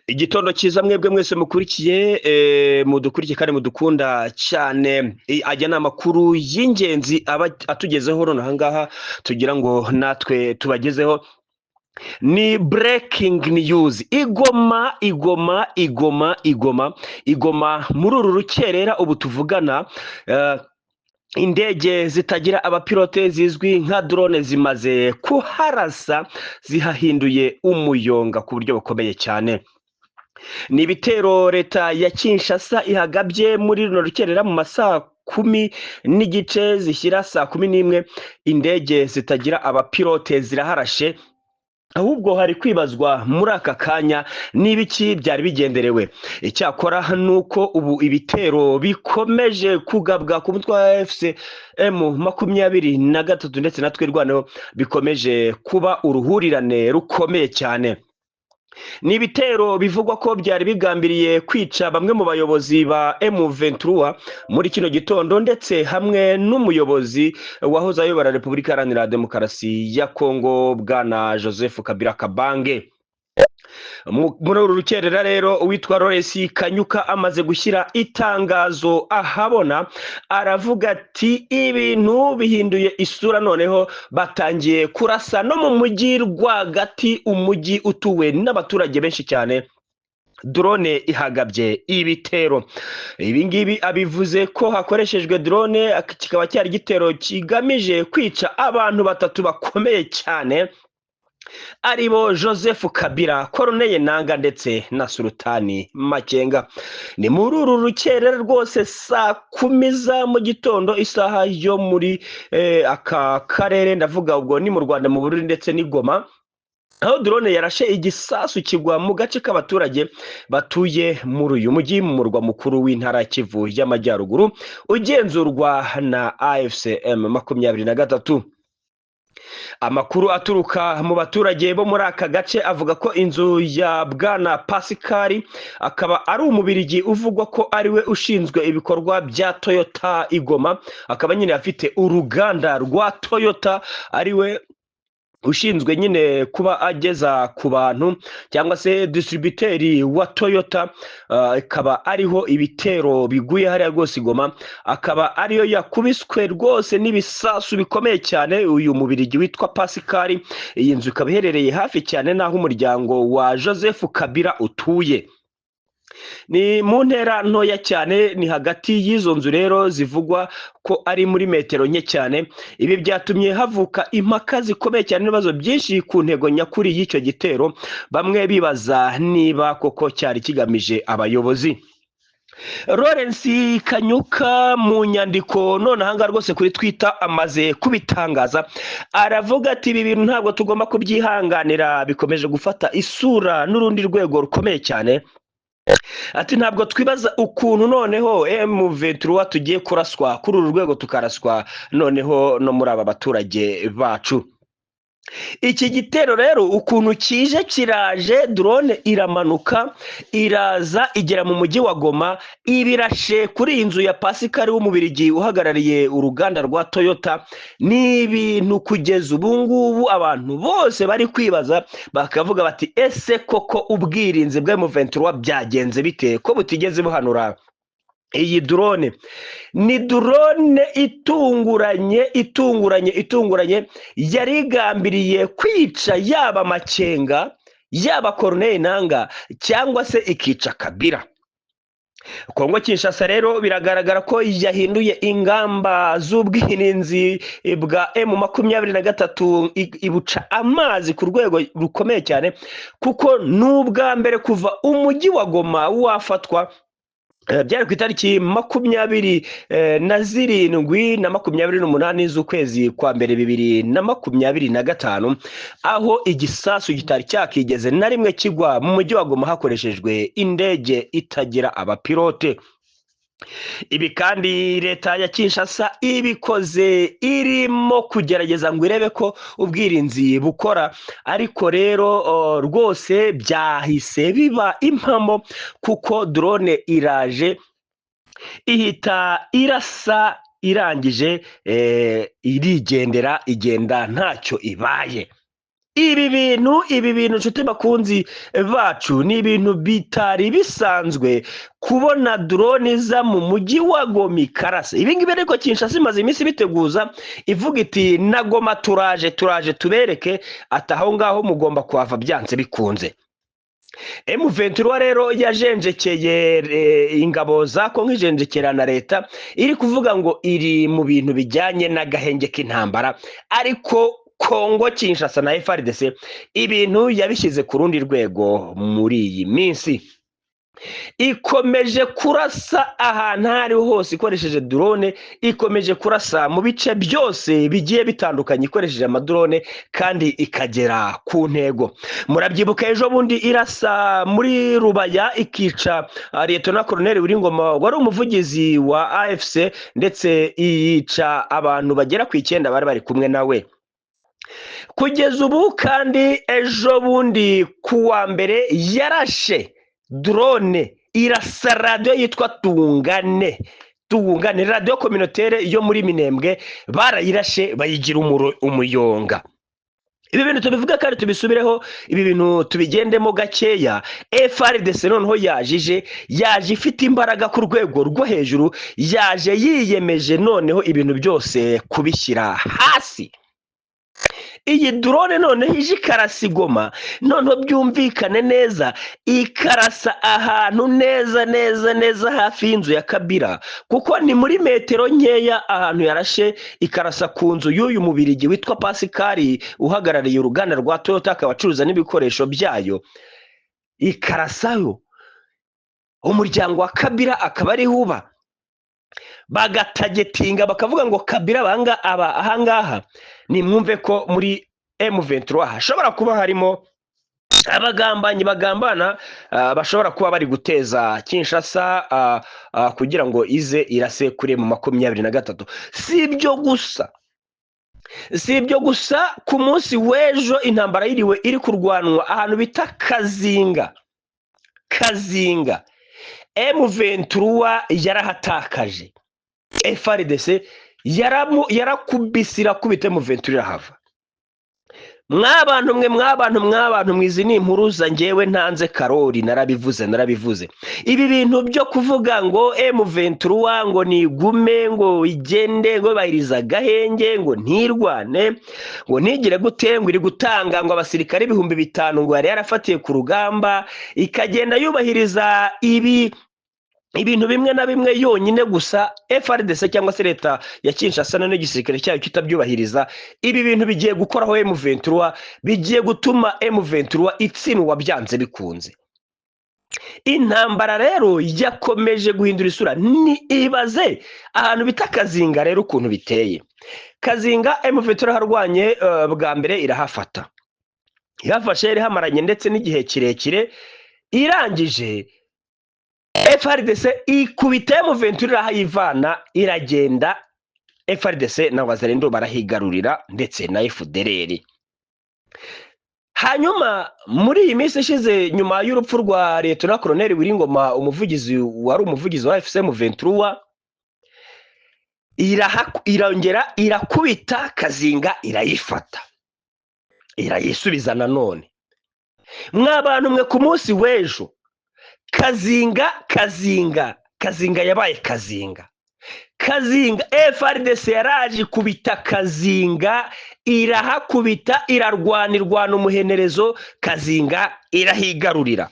Igitondo cyiza mwebwe mwese mukurikiye mudukurikiye kandi mudukunda cyane. Ajya ni amakuru y'ingenzi aba atugezeho nonaha ngaha tugira ngo natwe tubagezeho. Ni breaking news. Igoma muri uru rukerera ubu tuvugana, indege zitagira abapilote zizwi nka drone zimaze kuharasa zihahinduye umuyonga ku buryo bukomeye cyane. Ni ibitero leta ya Kinshasa ihagabye muri runo rukerera mu masaa 10 zishyira saa 11. Indege zitagira abapilote ziraharashe, ahubwo hari kwibazwa muri aka kanya n'ibiki byari bigenderewe. Icyakora nuko ubu ibitero bikomeje kugabwa ku mutwe wa FCM23 ndetse na twirwaneho bikomeje kuba uruhurirane rukomeye cyane. Ni ibitero bivugwa ko byari bigambiriye kwica bamwe mu bayobozi ba M23 muri kino gitondo, ndetse hamwe n'umuyobozi wahoze ayobora Repubulika Iharanira Demokarasi ya Kongo bwana Joseph Kabila Kabange. Muri uru rukerera rero uwitwa Lawrence Kanyuka amaze gushyira itangazo ahabona, aravuga ati ibintu bihinduye isura, noneho batangiye kurasa no mu mujyi rwagati, umujyi utuwe n'abaturage benshi cyane. Drone ihagabye ibitero. Ibi ngibi abivuze ko hakoreshejwe drone, kikaba cyari igitero kigamije kwica abantu batatu bakomeye cyane, aribo Joseph Kabila, Corneille Nangaa ndetse na Sultani Makenga. Ni muri uru rukerera rwose saa 10 za mu gitondo, isaha yo muri aka karere, ndavuga ubwo ni mu Rwanda, mu Burundi ndetse n'Igoma, aho drone yarashe igisasu kigwa mu gace k'abaturage batuye muri uyu mujyi mu murwa mukuru w'intara ya Kivu y'Amajyaruguru ugenzurwa na AFCM23. Amakuru aturuka mu baturage bo muri aka gace avuga ko inzu ya bwana Pascal, akaba ari umubirigi uvugwa ko ariwe ushinzwe ibikorwa bya Toyota Igoma, akaba nyine afite uruganda rwa Toyota, ariwe ushinzwe nyine kuba ageza ku bantu cyangwa se distributeri wa Toyota. Akaba ariho ibitero biguye hariya rwose Igoma, akaba ariyo yakubiswe rwose n'ibisasu bikomeye cyane uyu mubirigi witwa Pascal. Iyi nzu ikaba iherereye hafi cyane n'aho umuryango wa Joseph Kabila utuye. Ni mu ntera ntoya cyane, ni hagati y'izo nzu rero zivugwa ko ari muri metero nke cyane. Ibi byatumye havuka impaka zikomeye cyane n'ibibazo byinshi ku ntego nyakuri y'icyo gitero, bamwe bibaza niba koko cyari kigamije abayobozi. Lawrence Kanyuka mu nyandiko nonaha ngaha rwose kuri Twitter amaze kubitangaza, aravuga ati ibi bintu ntabwo tugomba kubyihanganira, bikomeje gufata isura n'urundi rwego rukomeye cyane. Ati ntabwo twibaza ukuntu noneho M23 tugiye kuraswa kuri uru rwego, tukaraswa noneho no muri aba baturage bacu. Iki gitero rero ukuntu kije kiraje, drone iramanuka iraza igera mu mujyi wa Goma, ibirashe kuri iyi nzu ya Pascal w'umubirigi uhagarariye uruganda rwa Toyota. Ni ibintu kugeza ubu ngubu abantu bose bari kwibaza, bakavuga bati ese koko ubwirinzi bwa M23 byagenze bite ko butigeze buhanura iyi drone? Ni drone itunguranye yarigambiriye kwica yaba Makenga, yaba Corneille Nangaa, cyangwa se ikica Kabila. Kongo Kinshasa rero biragaragara ko yahinduye ingamba z'ubwirinzi bwa M23, ibuca amazi ku rwego rukomeye cyane, kuko n'ubwa mbere kuva umujyi wa Goma wafatwa byari ku itariki 27 na 28 z'ukwezi kwa mbere 2025, aho igisasu gitari cyakigeze na rimwe kigwa mu mujyi wa Goma hakoreshejwe indege itagira abapilote. Ibi kandi leta ya Kinshasa ibikoze irimo kugerageza ngo irebe ko ubwirinzi bukora, ariko rero rwose byahise biba impamo, kuko drone iraje ihita irasa, irangije irigendera, igenda ntacyo ibaye. ibi bintu nshuti bakunzi bacu ni ibintu bitari bisanzwe kubona drone iza mu mujyi wa Goma ikarasa. Ibi ngibi ariko Kinshasa imaze iminsi biteguza ivuga iti na Goma turaje tubereke ati aho ngaho mugomba kuhava byanze bikunze. M23 rero yajenjekeye ingabo za Kongo ijenjekera na leta iri kuvuga ngo iri mu bintu bijyanye n'agahenge k'intambara, ariko Kongo Kinshasa na FARDC ibintu yabishyize ku rundi rwego muri iyi minsi. Ikomeje kurasa ahantu ariho hose ikoresheje drone, ikomeje kurasa mu bice byose bigiye bitandukanye ikoresheje amadrone kandi ikagera ku ntego. Murabyibuka ejo bundi irasa muri Rubaya ikica Lieutenant Colonel Wiringoma wari umuvugizi wa AFC, ndetse yica abantu bagera ku 9 bari bari kumwe nawe. Kugeza ubu kandi ejo bundi kuwa mbere yarashe drone irasa radio yitwa Tungane radio communautaire yo muri Minembwe, barayirashe bayigira umuyonga. Ibi bintu tubivuga kandi tubisubireho, ibi bintu tubigendemo gakeya. FARDC noneho yaje ifite imbaraga ku rwego rwo hejuru, yaje yiyemeje noneho ibintu byose kubishyira hasi. Iyi drone noneho ije ikarasa Goma, noneho byumvikane neza, ikarasa ahantu neza hafi y'inzu ya Kabila, kuko ni muri metero nkeya ahantu yarashe, ikarasa ku nzu y'uyu mubirigi witwa Pascal uhagarariye uruganda rwa Toyota akaba acuruza n'ibikoresho byayo. Ikarasayo umuryango wa Kabila akaba ari huba, bagatagetinga bakavuga ngo Kabila ahangaha. Ni mwumve ko muri M23 hashobora kuba harimo abagambanyi bagambana, bashobora kuba bari guteza Kinshasa kugira ngo ize irase kure mu 23. Si ibyo gusa, ku munsi w'ejo intambara yiriwe iri kurwanwa ahantu bita Kazinga. M23 yarahatakaje, FARDC yarakubisira kubita M23 irahava. Mwabantu mwizi ni impuruza njyewe ntanze Karori, narabivuze. Ibi bintu byo kuvuga ngo M23 ngo nigume, ngo igende, ngo bayiriza gahenge, ngo ntirwane, ngo ntigire gute, ngo iri gutanga ngo abasirikare 5,000 ngo yari yarafatiye ku rugamba, ikagenda yubahiriza ibintu bimwe na bimwe yonyine gusa. FARDC cyangwa se leta ya Kinshasa n'igisirikare cyayo kitabyubahiriza. Ibi bintu bigiye gukoraho M23, bigiye gutuma M23 itsindwa byanze bikunze. Intambara rero yakomeje guhindura isura. Ni ibaze ahantu bita Kazinga rero ukuntu biteye. Kazinga M23 harwanye bwa mbere irahafata, yafashe irihamaranye ndetse n'igihe kirekire, irangije FARDC ikubita M23 irahayivana, iragenda. FARDC na Wazalendo barahigarurira ndetse na FDLR. Hanyuma muri iyi minsi ishize, nyuma y'urupfu rwa Lieutenant Colonel Wiringoma wari umuvugizi wa AFC M23, irongera irakubita Kazinga irayifata, irayisubiza nanone. Mwabantu mwe ku munsi w'ejo Kazinga yabaye Kazinga FARDC yaraje kubita Kazinga, irahakubita, irarwanirwana umuhenerezo, Kazinga irahigarurira.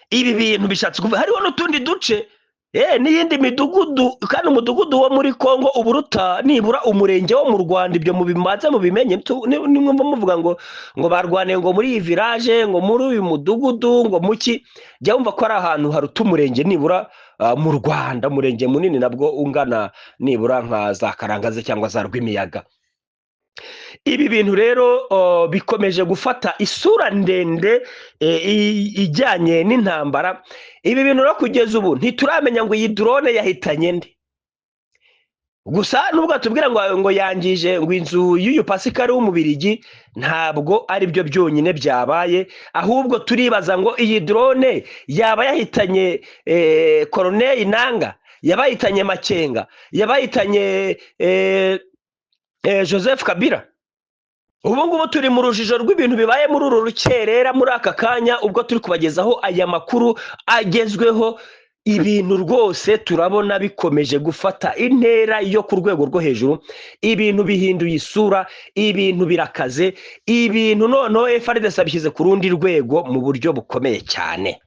Ibi bintu bishatse kuvuga hariho n'utundi duce n'iyindi midugudu, kandi umudugudu wo muri Kongo uburuta nibura umurenge wo mu Rwanda. Ibyo mubimaze mubimenye, nimwe muvuga ngo barwane ngo muri iyi village, ngo muri uyu mudugudu, ngo muki, jya wumva ko ari ahantu haruta umurenge nibura mu Rwanda, umurenge munini nabwo ungana nibura nka za Karangazi cyangwa za Rwimiyaga. Ibi bintu rero bikomeje gufata isura ndende ijyanye n'intambara. Ibi bintu rero kugeza ubu ntituramenya ngo iyi drone yahitanye nde. Gusa nubwo tubwira ngo yangije ngo inzu y'uyu Pascal w'umubirigi, ntabwo ari byo byonyine byabaye, ahubwo turibaza ngo iyi drone yaba yahitanye Colonel Nanga, yabayitanye Makenga, yabayitanye Joseph Kabila. ubu ngubu turi mu rujijo rw'ibintu bibaye muri uru rukerera muri aka kanya ubwo turi kubagezaho aya makuru agezweho. Ibintu rwose turabona bikomeje gufata intera yo ku rwego rwo hejuru, ibintu bihinduye isura, ibintu birakaze, ibintu noneho FARDC abishyize ku rundi rwego mu buryo bukomeye cyane.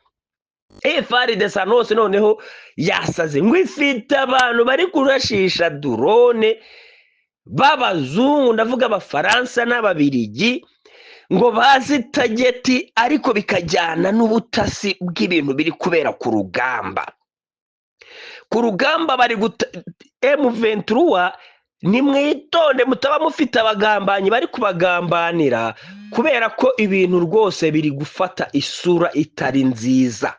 FARDC hose noneho yasaze ngo ifite abantu bari kurashisha drone b'abazungu, ndavuga abafaransa n'ababirigi, ngo bazi tageti ariko bikajyana n'ubutasi bw'ibintu biri kubera ku rugamba. Ku rugamba bari M23, nimwitonde mutaba mufite abagambanyi bari kubagambanira, kubera ko ibintu rwose biri gufata isura itari nziza.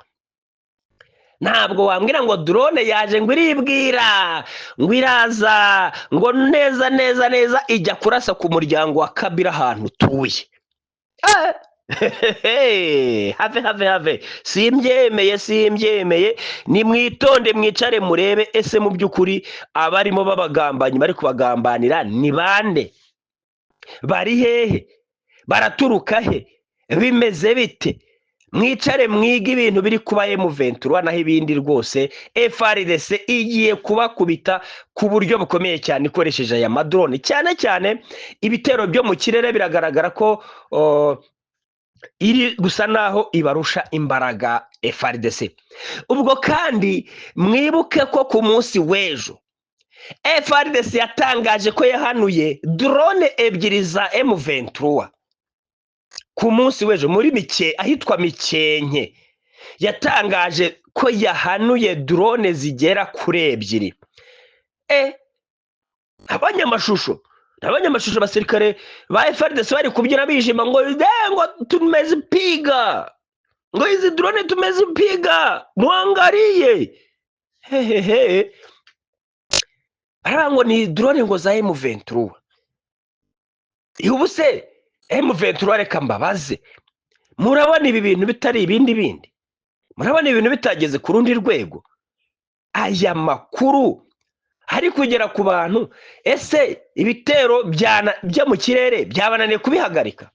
Ntabwo wambwira ngo drone yaje ngo iribwira ngo iraza ngo neza neza neza ijya kurasa ku muryango wa Kabila ahantu utuye. Have simbyemeye. Nimwitonde mwicare murebe ese mu by'ukuri abarimo babagambanyi bari kubagambanira ni bande, bari hehe, baraturuka he, bimeze bite? Mwicare mwiga ibintu biri kuba M23, naho ibindi rwose FARDC igiye kubakubita ku buryo bukomeye cyane ikoresheje aya madrone. Cyane cyane ibitero byo mu kirere biragaragara ko iri gusa naho ibarusha imbaraga FARDC. Ubwo kandi mwibuke ko ku munsi w'ejo FARDC yatangaje ko yahanuye drone ebyiri za M23. Ku munsi w'ejo muri ahitwa Mikenke yatangaje ko yahanuye drone zigera kuri ebyiri. Abanyamashusho abasirikare ba FARDC bari kubyina bijima ngo tumezipiga, ngo izi drone tumezipiga, muangaliye. Ngo ni drone ngo za M23. Ubu se M23 reka mbabaze, murabona ibi bintu bitari ibindi? Murabona ibintu bitageze ku rundi rwego? Aya makuru hari kugera ku bantu, ese ibitero byo mu kirere byabananiye kubihagarika?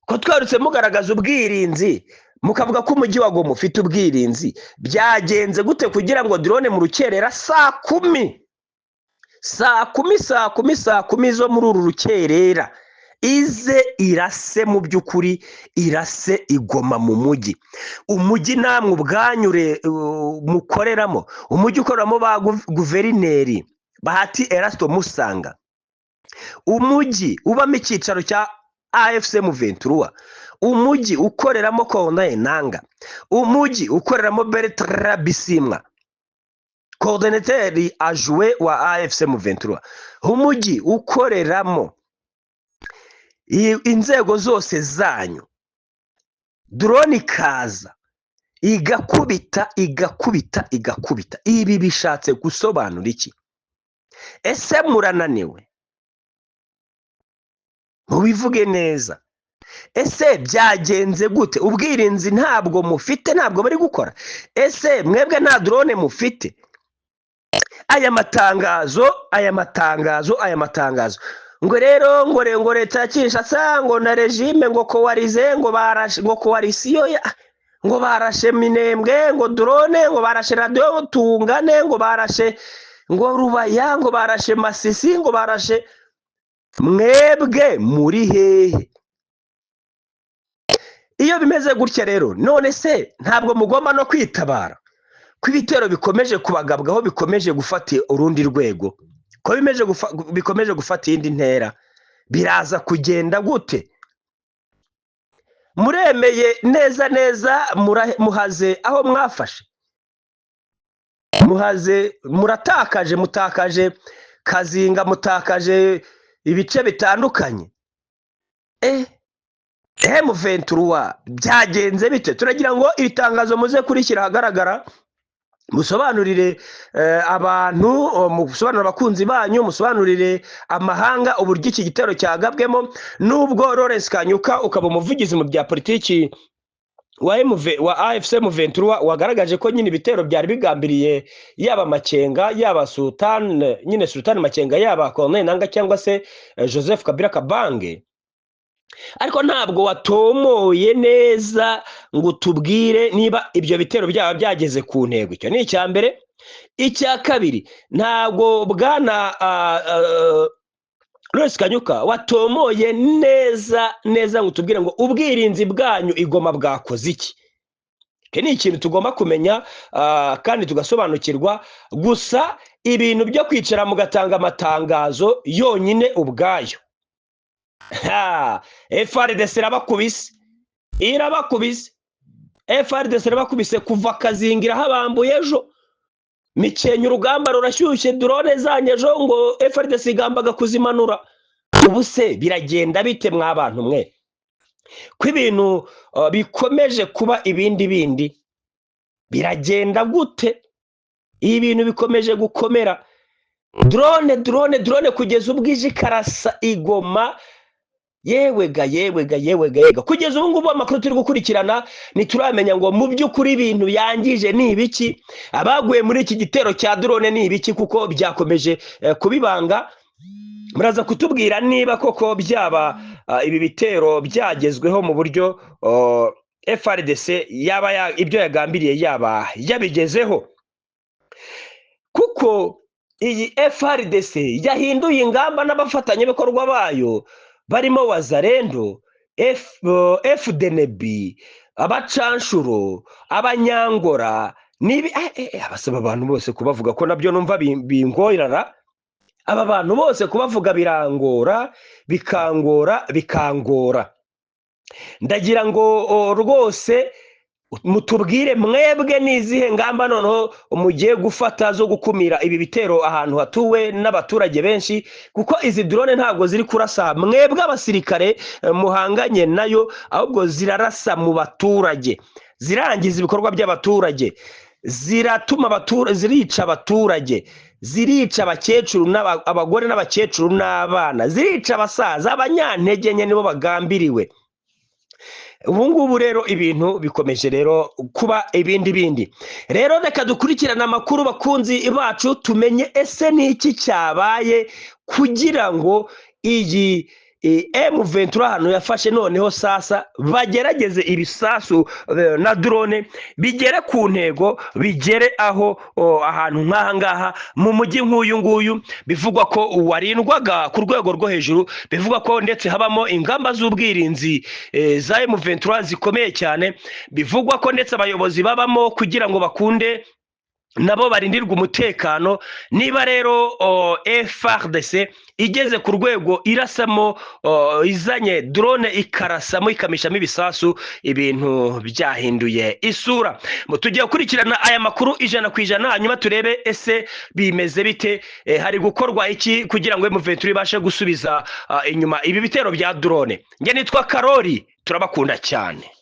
Ko twarutse mugaragaza ubwirinzi, mukavuga ko umujyi wa Goma ufite ubwirinzi, byagenze gute kugira ngo drone mu rukerera saa kumi zo muri uru rukerera ize irase, mu by'ukuri irase igoma mu mujyi? Umujyi namwe ubwanyure mukoreramo, umujyi ukoreramo ba guverineri Bahati Erasto Musanga, umujyi ubamo icyicaro cya AFC M23, umujyi ukoreramo Corneille Nangaa, umujyi ukoreramo Bertrand Bisimwa, coordinateur adjoint wa AFC M23, umujyi ukoreramo inzego zose zanyu. Drone ikaza igakubita. Ibi bishatse gusobanura iki? Ese murananiwe? Mubivuge neza. Ese byagenze gute? Ubwirinzi ntabwo mufite, ntabwo bari gukora? Ese mwebwe nta drone mufite? Aya matangazo ngo rero ngo leta ya Kinshasa ngo na regime ngo coalize ngo coalition ngo barashe Minembwe, ngo drone ngo barashe radio Tungane, ngo barashe ngo Rubaya, ngo barashe Masisi, ngo barashe. Mwebwe muri hehe? Iyo bimeze gutya rero, none se ntabwo mugomba no kwitabara? Ko ibitero bikomeje kubagabwaho, bikomeje gufata urundi rwego, ko bikomeje gufata iyindi ntera, biraza kugenda gute? Muremeye neza muhaze aho mwafashe, mutakaje Kazinga, mutakaje ibice bitandukanye. M23 byagenze bite? Turagira ngo ibitangazo muze kurishyira ahagaragara, musobanurire abantu, musobanurire abakunzi banyu, musobanurire amahanga uburyo iki gitero cyagabwemo. Nubwo Lawrence Kanyuka ukaba umuvugizi mu bya politiki wa AFC M23 wagaragaje ko nyine ibitero byari bigambiriye yaba Makenga, yaba Sultan Makenga, yaba Corneille Nangaa cyangwa se Joseph Kabila Kabange, ariko ntabwo watomoye neza ngo tubwire niba ibyo bitero byaba byageze ku ntego. Icyo ni icya mbere. Icya kabiri, ntabwo bwana Louis Kanyuka watomoye neza neza ngo tubwire ngo ubwirinzi bwanyu igoma bwakoze iki. Iki ni ikintu tugomba kumenya kandi tugasobanukirwa. Gusa ibintu byo kwicara mugatanga amatangazo yonyine ubwayo, FARDC irabakubise kuva Kazingira habambuye ejo. Mikenye urugamba rurashyushye, drone zanye ejo ngo FARDC igambaga kuzimanura. Ubu se biragenda bite mwabantu mwe? Ko ibintu bikomeje kuba ibindi biragenda gute? Ibintu bikomeje gukomera. Drone kugeza ubwo ije karasa igoma. Yewega kugeza ubu ngubu amakuru turi gukurikirana ntituramenya ngo mu by'ukuri ibintu yangije ni ibiki, abaguye muri iki gitero cya drone ni ibiki, kuko byakomeje kubibanga. Muraza kutubwira niba koko byaba ibi bitero byagezweho mu buryo FARDC yaba ibyo yagambiriye yaba yabigezeho, kuko iyi FARDC yahinduye ingamba n'abafatanyabikorwa bayo barimo Wazalendo, FDNB, abacanshuro, abanyangora nibi abasaba abantu bose kubavuga ko nabyo numva bingorara. Aba bantu bose kubavuga birangora, bikangora. Ndagira ngo rwose mutubwire mwebwe nizihe ngamba noneho mugiye gufata zo gukumira ibi bitero ahantu hatuwe n'abaturage benshi, kuko izi drone ntabwo ziri kurasa mwebwe abasirikare muhanganye nayo, ahubwo zirarasa mu baturage, zirangiza ibikorwa by'abaturage, ziratuma zirica abaturage, zirica abakecuru abagore n'abakecuru n'abana, zirica abasaza, abanyantege nke nibo bagambiriwe. Ubu ngubu rero ibintu bikomeje rero kuba ibindi. Rero reka dukurikirane amakuru bakunzi bacu, tumenye ese ni iki cyabaye kugira ngo iyi M23 hano yafashe noneho sasa bagerageze ibisasu na drone bigere ku ntego, bigere aho ahantu nk'aha ngaha mu mujyi nk'uyu nguyu. Bivugwa ko warindwaga ku rwego rwo hejuru, bivugwa ko ndetse habamo ingamba z'ubwirinzi za M23 zikomeye cyane, bivugwa ko ndetse abayobozi babamo kugira ngo bakunde nabo barindirwa umutekano. Niba rero FARDC igeze ku rwego irasamo izanye drone ikarasamo ikamishamo ibisasu, ibintu byahinduye isura. Tugiye gukurikirana aya makuru 100%, hanyuma turebe ese bimeze bite, hari gukorwa iki kugira ngo M23 ibashe gusubiza inyuma ibi bitero bya drone. Nge nitwa Karori, turabakunda cyane.